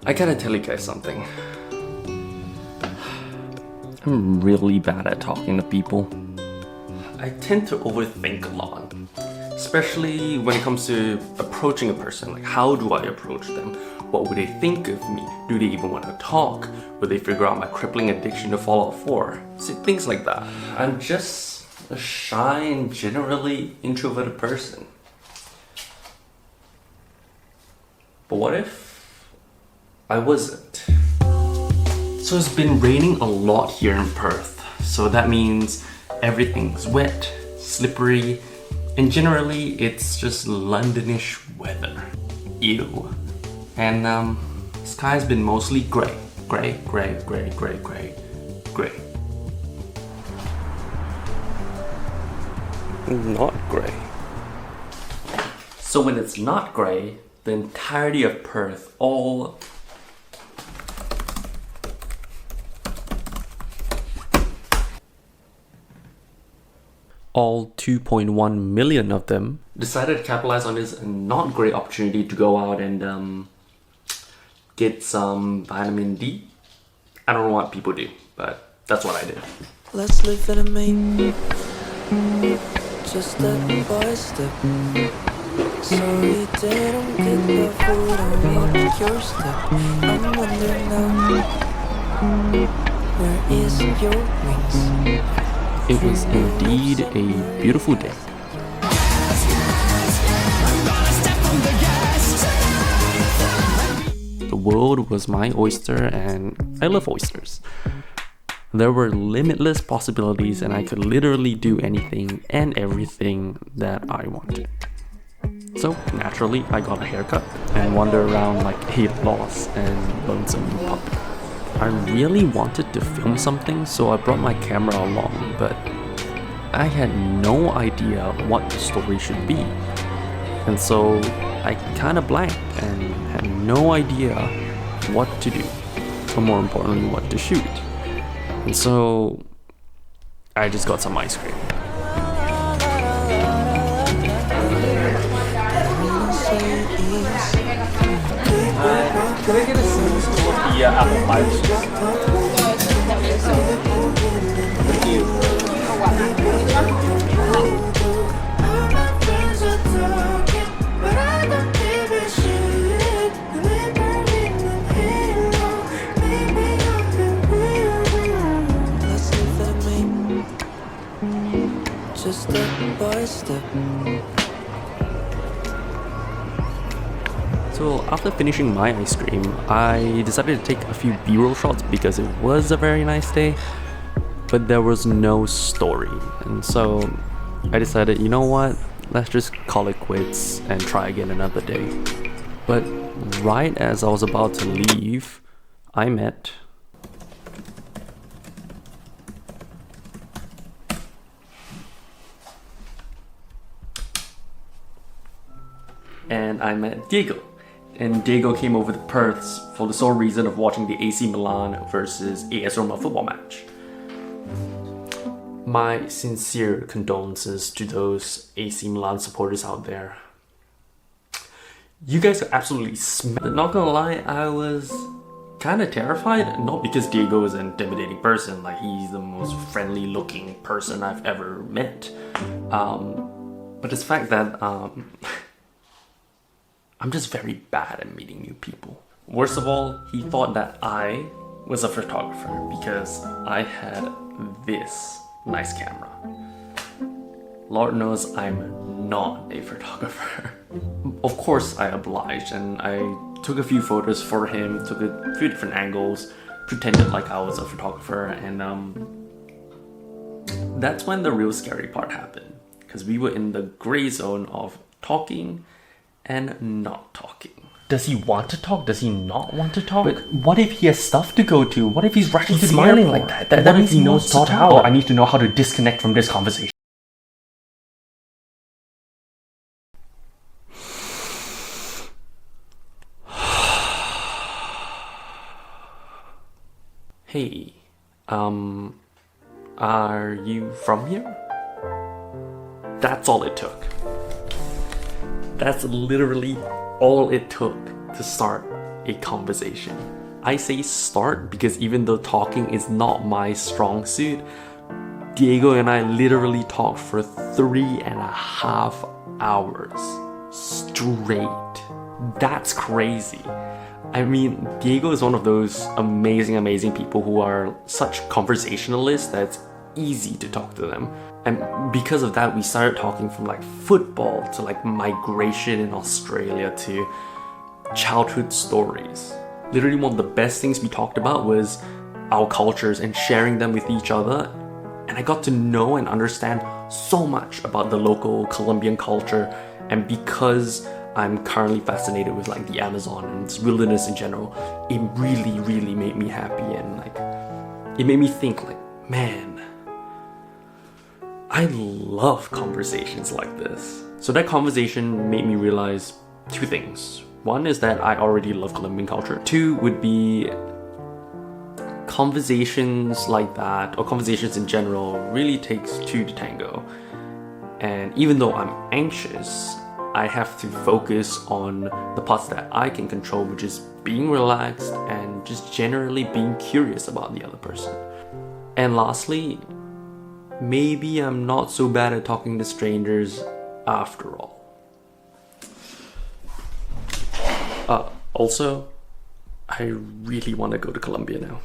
I gotta tell you guys something. I'm really bad at talking to people. I tend to overthink a lot, especially when it comes to approaching a person. Like, how do I approach them? What would they think of me? Do they even want to talk? Would they figure out my crippling addiction to Fallout 4? See, things like that. I'm just a shy and generally introverted person. But what if I wasn't? So it's been raining a lot here in Perth, so that means everything's wet, slippery, and generally it's just Londonish weather. Ew. And sky's been mostly grey. Grey. Not grey. So when it's not grey, the entirety of Perth, all 2.1 million of them decided to capitalize on this not great opportunity to go out and get some vitamin D. I don't know what people do, but that's what I did. Let's live in a main, just step by step. Sorry, didn't get the food on your step. I'm wondering now, where is your wings? It was indeed a beautiful day. The world was my oyster and I love oysters. There were limitless possibilities and I could literally do anything and everything that I wanted. So naturally I got a haircut and wandered around like a lost and lonesome puppy. I really wanted to film something, so I brought my camera along, but I had no idea what the story should be. And so I kind of blanked and had no idea what to do, or more importantly, what to shoot. And so I just got some ice cream. Can I get a single scoop of the apple pie? Thank you. Let's live in a main, just step by step. So after finishing my ice cream, I decided to take a few B-roll shots because it was a very nice day, but there was no story. And so I decided, you know what, let's just call it quits and try again another day. But right as I was about to leave, I met Diego. And Diego came over to Perth for the sole reason of watching the AC Milan versus AS Roma football match. My sincere condolences to those AC Milan supporters out there. You guys are absolutely not gonna lie, I was kind of terrified. Not because Diego is an intimidating person, like he's the most friendly looking person I've ever met. But it's the fact that I'm just very bad at meeting new people. Worst of all, he thought that I was a photographer because I had this nice camera. Lord knows I'm not a photographer. Of course I obliged and I took a few photos for him, took a few different angles, pretended like I was a photographer, and that's when the real scary part happened. Because we were in the gray zone of talking and not talking. Does he want to talk? Does he not want to talk? But what if he has stuff to go to? What if he's rushing to the smiling airport? like that? What if means he knows to how? talk. Oh, I need to know how to disconnect from this conversation. Hey, are you from here? That's all it took. That's literally all it took to start a conversation. I say start because even though talking is not my strong suit, Diego and I literally talked for 3.5 hours straight. That's crazy. I mean, Diego is one of those amazing people who are such conversationalists that it's easy to talk to them. And because of that, we started talking from like football to like migration in Australia to childhood stories. Literally one of the best things we talked about was our cultures and sharing them with each other. And I got to know and understand so much about the local Colombian culture. And because I'm currently fascinated with like the Amazon and its wilderness in general, it really made me happy, and like it made me think like, man, I love conversations like this. So that conversation made me realize two things. One is that I already love Colombian culture. Two would be conversations like that, or conversations in general, really takes two to tango. And even though I'm anxious, I have to focus on the parts that I can control, which is being relaxed and just generally being curious about the other person. And lastly, maybe I'm not so bad at talking to strangers after all. Also, I really want to go to Colombia now.